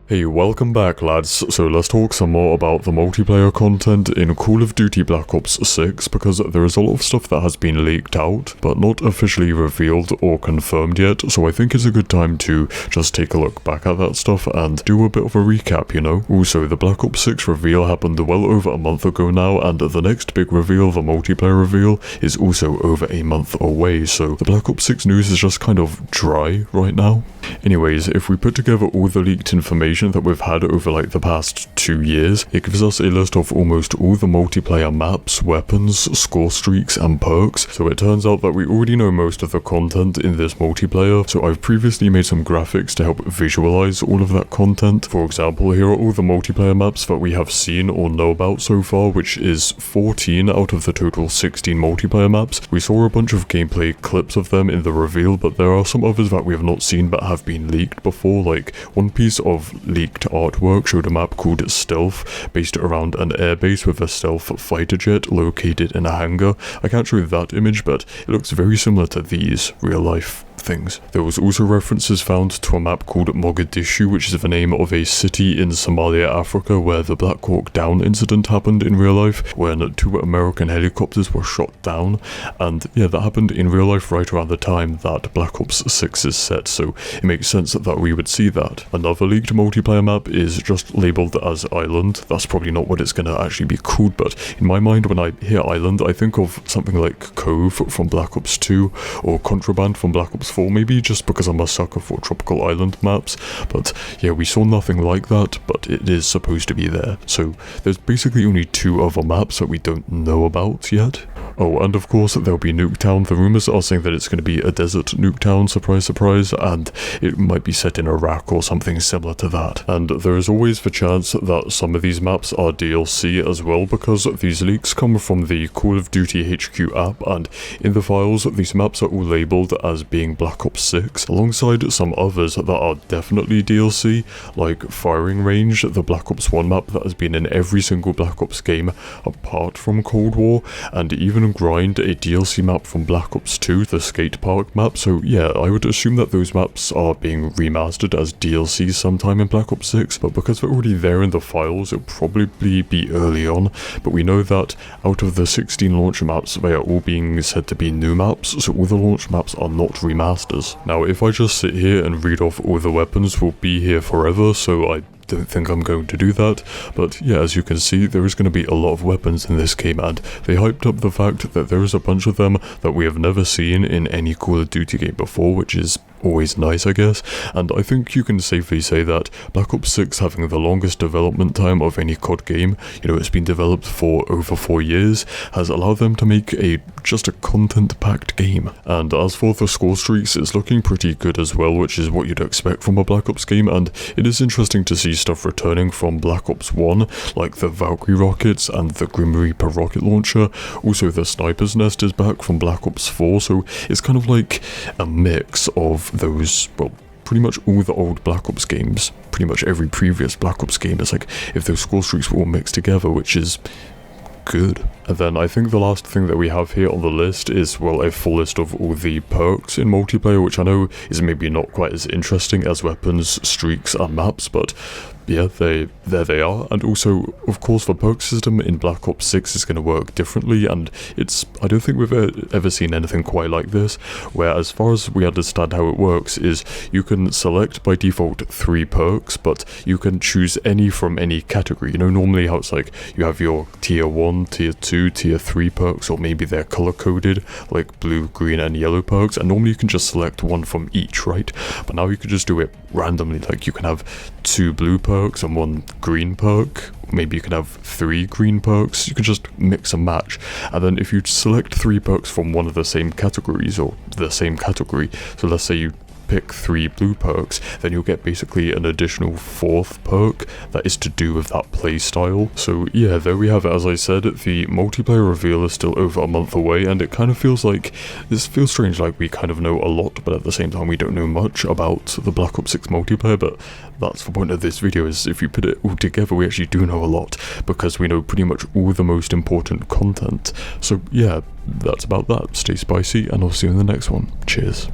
Hey, welcome back lads. So let's talk some more about the multiplayer content in Call of Duty Black Ops 6 because there is a lot of stuff that has been leaked out but not officially revealed or confirmed yet, so I think it's a good time to just take a look back at that stuff and do a bit of a recap, you know? Also, the Black Ops 6 reveal happened well over a month ago now, and the next big reveal, the multiplayer reveal, is also over a month away, so the Black Ops 6 news is just kind of dry right now. Anyways, if we put together all the leaked information that we've had over like the past 2 years, it gives us a list of almost all the multiplayer maps, weapons, score streaks and perks. So it turns out that we already know most of the content in this multiplayer, so I've previously made some graphics to help visualize all of that content. For example, here are all the multiplayer maps that we have seen or know about so far, which is 14 out of the total 16 multiplayer maps. We saw a bunch of gameplay clips of them in the reveal, but there are some others that we have not seen but have been leaked before. Like one piece of leaked artwork showed a map called Stealth based around an airbase with a stealth fighter jet located in a hangar. I can't show you that image, but it looks very similar to these real life things. There was also references found to a map called Mogadishu, which is the name of a city in Somalia, Africa, where the Black Hawk Down incident happened in real life, when 2 American helicopters were shot down, and yeah, that happened in real life right around the time that Black Ops 6 is set, so it makes sense that we would see that. Another leaked multiplayer map is just labelled as Island. That's probably not what it's going to actually be called, but in my mind when I hear Island, I think of something like Cove from Black Ops 2, or Contraband from Black Ops 4, maybe, just because I'm a sucker for tropical island maps. But yeah, we saw nothing like that, but it is supposed to be there. So there's basically only 2 other maps that we don't know about yet. Oh, and of course there'll be Nuketown. The rumors are saying that it's going to be a desert Nuketown, surprise surprise, and it might be set in Iraq or something similar to that. And there is always the chance that some of these maps are DLC as well, because these leaks come from the Call of Duty HQ app, and in the files these maps are all labelled as being Black Ops 6, alongside some others that are definitely DLC, like Firing Range, the Black Ops 1 map that has been in every single Black Ops game apart from Cold War, and even Grind, a DLC map from Black Ops 2, the skate park map. So yeah, I would assume that those maps are being remastered as DLC sometime in Black Ops 6, but because they're already there in the files, it'll probably be early on. But we know that out of the 16 launch maps, they are all being said to be new maps, so all the launch maps are not remasters. Now, if I just sit here and read off all the weapons, we'll be here forever, so I don't think I'm going to do that. But yeah, as you can see, there is going to be a lot of weapons in this game, and they hyped up the fact that there is a bunch of them that we have never seen in any Call of Duty game before, which is always nice, I guess. And I think you can safely say that Black Ops 6 having the longest development time of any COD game, you know, it's been developed for over 4 years, has allowed them to make just a content-packed game. And as for the score streaks, it's looking pretty good as well, which is what you'd expect from a Black Ops game, and it is interesting to see stuff returning from Black Ops 1, like the Valkyrie rockets and the Grim Reaper rocket launcher. Also, the Sniper's Nest is back from Black Ops 4, so it's kind of like a mix of those, well, pretty much all the old Black Ops games, pretty much every previous Black Ops game. It's like if those score streaks were all mixed together, which is good. And then I think the last thing that we have here on the list is, well, a full list of all the perks in multiplayer, which I know is maybe not quite as interesting as weapons, streaks and maps, but yeah, there they are. And also, of course, the perk system in Black Ops 6 is going to work differently, and I don't think we've ever seen anything quite like this, where as far as we understand how it works is you can select by default 3 perks, but you can choose any from any category. You know, normally how it's like you have your tier 1, tier 2, tier 3 perks, or maybe they're color coded like blue, green and yellow perks, and normally you can just select one from each, right? But now you can just do it randomly, like you can have 2 blue perks and 1 green perk. Maybe you can have 3 green perks. You can just mix and match. And then if you select 3 perks from one of the same categories, or the same category, so let's say you pick 3 blue perks, then you'll get basically an additional 4th perk that is to do with that playstyle. So yeah, there we have it. As I said, the multiplayer reveal is still over a month away, and it kind of feels strange, like we kind of know a lot, but at the same time we don't know much about the Black Ops 6 multiplayer. But that's the point of this video, is if you put it all together, we actually do know a lot, because we know pretty much all the most important content. So yeah, that's about that. Stay spicy, and I'll see you in the next one. Cheers.